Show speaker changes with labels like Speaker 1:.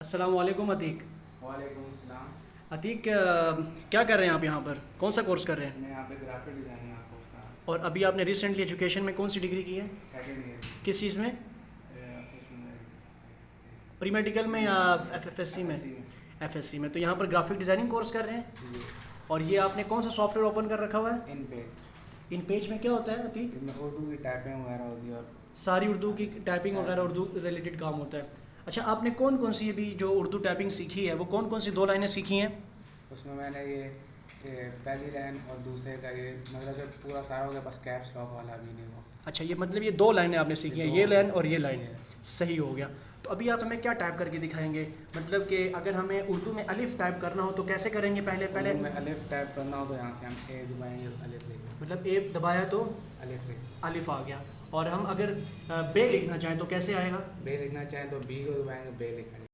Speaker 1: अस्सलाम वालेकुम अतीक।
Speaker 2: वालेकुम सलाम।
Speaker 1: अतीक क्या कर रहे हैं आप यहाँ पर? कौन सा कोर्स कर रहे हैं?
Speaker 2: मैं यहाँ पे ग्राफिक डिज़ाइनिंग आपको उसका
Speaker 1: और अभी आपने रिसेंटली एजुकेशन में कौन सी डिग्री की है?
Speaker 2: सेकेंड ईयर
Speaker 1: किस चीज़ में?
Speaker 2: उसमें
Speaker 1: प्री मेडिकल में या एफएससी में?
Speaker 2: FSC में।
Speaker 1: एफएससी में। तो यहाँ पर ग्राफिक डिज़ाइनिंग कोर्स कर रहे हैं।
Speaker 2: जी।
Speaker 1: और ये आपने कौन सा सॉफ्टवेयर ओपन कर रखा हुआ है?
Speaker 2: इन पे
Speaker 1: इन पेज में क्या होता है अतीक?
Speaker 2: इनमें उर्दू की टाइपिंग वगैरह होती है और
Speaker 1: सारी उर्दू की टाइपिंग वगैरह उर्दू रिलेटेड काम होता है। अच्छा, आपने कौन कौन सी अभी जो उर्दू टाइपिंग सीखी है वो कौन कौन सी 2 लाइनें सीखी हैं?
Speaker 2: उसमें मैंने ये पहली लाइन और दूसरे का ये मतलब जब पूरा सारा हो गया बस कैप्स लॉक वाला भी नहीं हुआ।
Speaker 1: अच्छा, ये मतलब ये 2 लाइनें आपने सीखी हैं,
Speaker 2: ये
Speaker 1: ये
Speaker 2: 2
Speaker 1: लाइन और ये लाइन।
Speaker 2: ये।
Speaker 1: सही हो गया। तो अभी आप हमें क्या टाइप करके दिखाएंगे? मतलब कि अगर हमें उर्दू में अलिफ टाइप करना हो तो कैसे करेंगे? पहले
Speaker 2: में अलिफ टाइप करना हो तो यहाँ से हम ए दबाएंगे अलिफ लिखेंगे,
Speaker 1: मतलब ए दबाया तो
Speaker 2: अलिफ लिखेंगे।
Speaker 1: अलिफ आ गया। और हम अगर बे लिखना चाहें तो कैसे आएगा?
Speaker 2: बे लिखना चाहें तो बी को दबाएंगे, बे लिखेंगे।